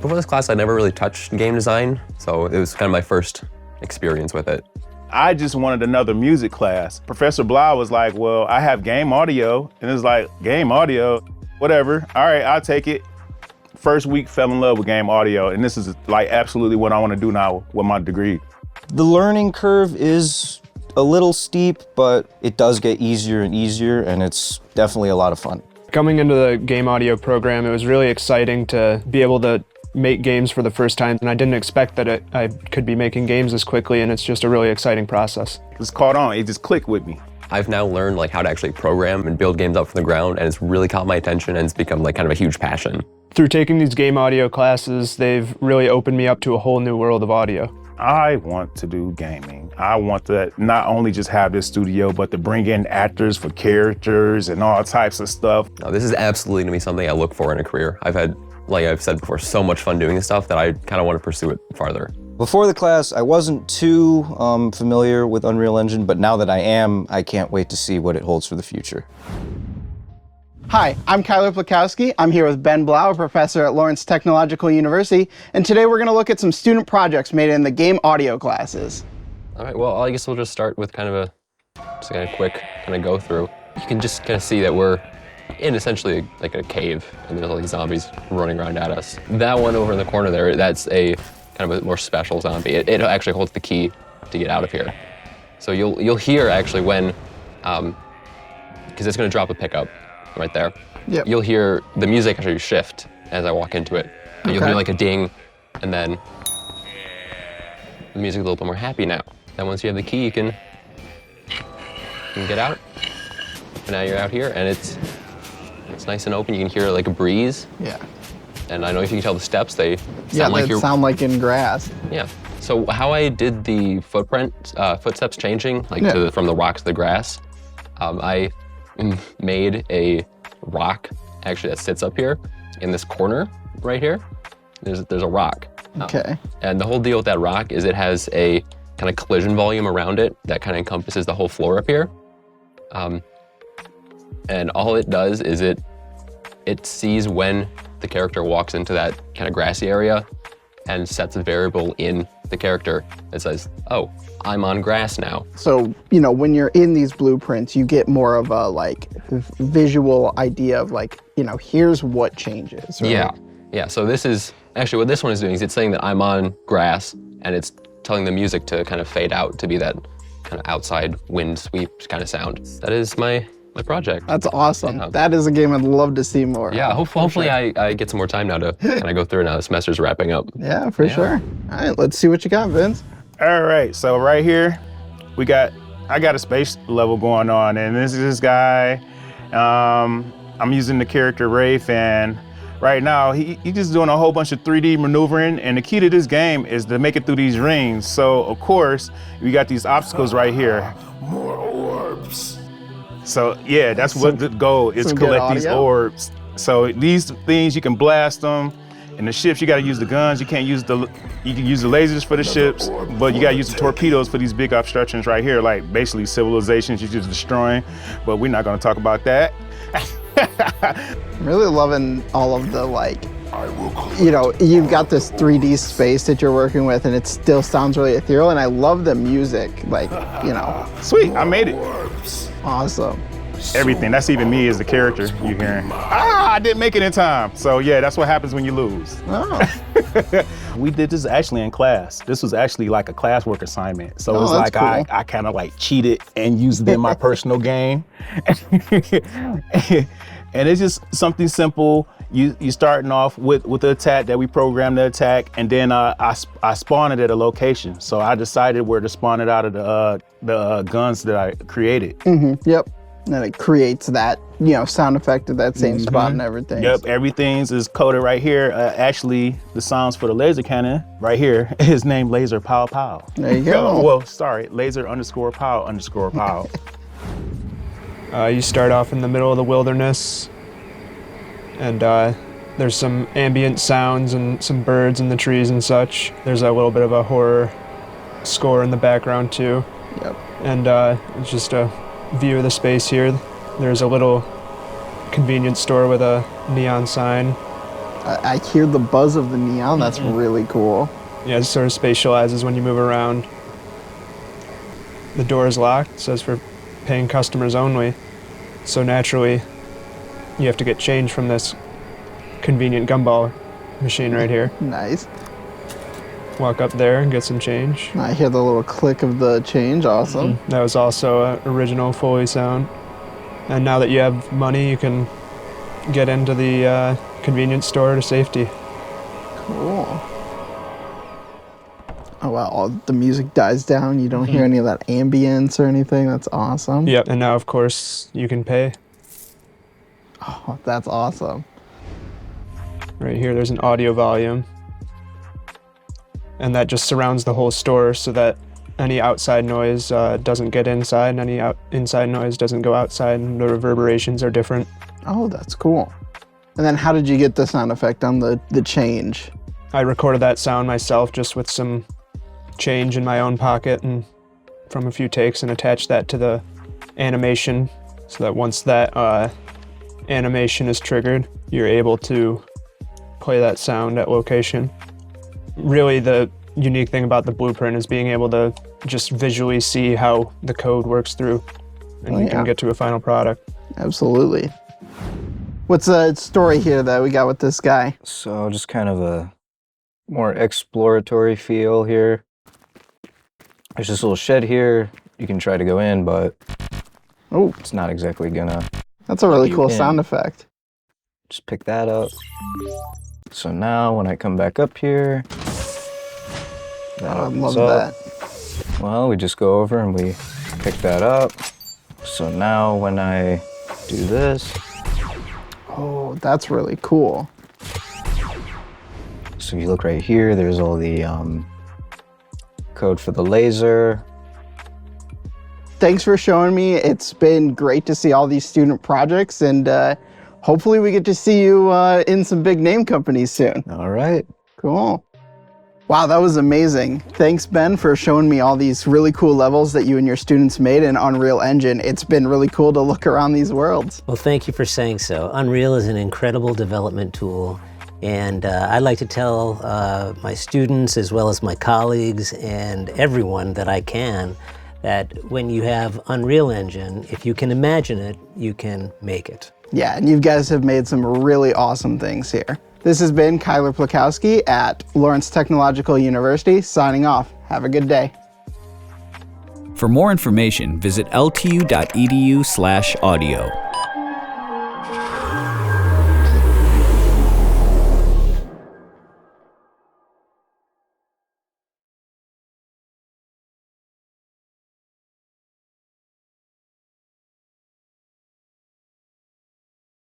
Before this class, I never really touched game design, so it was kind of my first experience with it. I just wanted another music class. Professor Blau was like, well, I have game audio. And it's like, game audio, whatever. All right, I'll take it. First week, fell in love with game audio. And this is like absolutely what I want to do now with my degree. The learning curve is a little steep, but it does get easier and easier, and it's definitely a lot of fun. Coming into the game audio program, it was really exciting to be able to make games for the first time, and I didn't expect that I could be making games this quickly, and it's just a really exciting process. It's caught on, it just clicked with me. I've now learned like how to actually program and build games up from the ground, and it's really caught my attention, and it's become like kind of a huge passion. Through taking these game audio classes, they've really opened me up to a whole new world of audio. I want to do gaming. I want to not only just have this studio, but to bring in actors for characters and all types of stuff. Now, this is absolutely gonna be something I look for in a career. I've had, like I've said before, so much fun doing this stuff that I kind of want to pursue it farther. Before the class, I wasn't too familiar with Unreal Engine, but now that I am, I can't wait to see what it holds for the future. Hi, I'm Kyler Plakowski. I'm here with Ben Blau, a professor at Lawrence Technological University, and today we're going to look at some student projects made in the game audio classes. All right, well, I guess we'll just start with kind of a quick kind of go through. You can just kind of see that we're in essentially like a cave, and there's all these zombies running around at us. That one over in the corner there, that's a kind of a more special zombie. It actually holds the key to get out of here. So you'll hear actually when, because it's going to drop a pickup right there. Yep. You'll hear the music actually shift as I walk into it. And You'll hear like a ding, and then the music's a little bit more happy now. Then once you have the key, you can get out. And now you're out here, and it's nice and open. You can hear like a breeze. Yeah. And I don't know if you can tell the steps, they sound like sound like in grass. Yeah. So how I did the footsteps changing, like from the rock to the grass, I made a rock actually that sits up here in this corner right here. There's a rock. Okay. And the whole deal with that rock is it has a kind of collision volume around it that kind of encompasses the whole floor up here. And all it does is it sees when the character walks into that kind of grassy area and sets a variable in the character that says, oh, I'm on grass now. So, you know, when you're in these blueprints, you get more of a like visual idea of like, you know, here's what changes. Right? Yeah. So this is, actually what this one is doing is it's saying that I'm on grass, and it's telling the music to kind of fade out to be that kind of outside wind sweep kind of sound. That is my project. That's awesome. Yeah. That is a game I'd love to see more. Yeah, hopefully I get some more time now to kind of go through now. The semester's wrapping up. Yeah, for sure. All right, let's see what you got, Vince. All right, so right here, I got a space level going on, and this is this guy. I'm using the character Rafe, and right now he's just doing a whole bunch of 3D maneuvering, and the key to this game is to make it through these rings. So of course, we got these obstacles right here. More orbs. So yeah, that's what the goal is, to collect these orbs. So these things, you can blast them. In the ships, you gotta use the guns. You can use the lasers for the ships, but you gotta use the torpedoes for these big obstructions right here, like basically civilizations you're just destroying, but we're not gonna talk about that. I'm really loving all of the like, you know, you've got this 3D space that you're working with, and it still sounds really ethereal, and I love the music, like, you know. Sweet, I made it. Awesome. Everything, that's even me as the character you're hearing. I didn't make it in time. So yeah, that's what happens when you lose. Oh. We did this actually in class. This was actually like a classwork assignment. So it was like cool. I kind of like cheated and used it in my personal game. And it's just something simple. You starting off with the attack that we programmed the attack, and then I spawned it at a location. So I decided where to spawn it out of the guns that I created. Mm-hmm. Yep. And it creates that, you know, sound effect at that same spot and everything. Yep, everything's is coded right here. Actually, the sounds for the laser cannon right here is named Laser Pow Pow. There you go. Well, sorry, Laser _ Pow _ Pow. You start off in the middle of the wilderness, and there's some ambient sounds and some birds in the trees and such. There's a little bit of a horror score in the background too. Yep. And it's just a view of the space here. There's a little convenience store with a neon sign. I hear the buzz of the neon. That's really cool. Yeah, it sort of spatializes when you move around. The door is locked, it says for paying customers only. So naturally, you have to get change from this convenient gumball machine right here. Nice. Walk up there and get some change. I hear the little click of the change. Awesome. That was also an original Foley sound. And now that you have money, you can get into the convenience store to safety. Cool. Oh wow, the music dies down. You don't hear any of that ambience or anything. That's awesome. Yep, and now of course you can pay. Oh, that's awesome. Right here there's an audio volume. And that just surrounds the whole store so that any outside noise doesn't get inside, and any inside noise doesn't go outside, and the reverberations are different. Oh, that's cool. And then how did you get the sound effect on the change? I recorded that sound myself just with some change in my own pocket and from a few takes, and attached that to the animation so that once that animation is triggered, you're able to play that sound at location. Really, the unique thing about the blueprint is being able to just visually see how the code works through, and you can get to a final product. Absolutely. What's the story here that we got with this guy? So just kind of a more exploratory feel here. There's this little shed here. You can try to go in, but it's not exactly gonna. That's a really cool sound effect. Just pick that up. So now when I come back up here, I love that. Well, we just go over and we pick that up. So now when I do this. Oh, that's really cool. So if you look right here, there's all the code for the laser. Thanks for showing me. It's been great to see all these student projects, and hopefully we get to see you in some big name companies soon. All right. Cool. Wow, that was amazing. Thanks, Ben, for showing me all these really cool levels that you and your students made in Unreal Engine. It's been really cool to look around these worlds. Well, thank you for saying so. Unreal is an incredible development tool, and I like to tell my students as well as my colleagues and everyone that I can that when you have Unreal Engine, if you can imagine it, you can make it. Yeah, and you guys have made some really awesome things here. This has been Kyler Plakowski at Lawrence Technological University, signing off. Have a good day. For more information, visit ltu.edu/audio.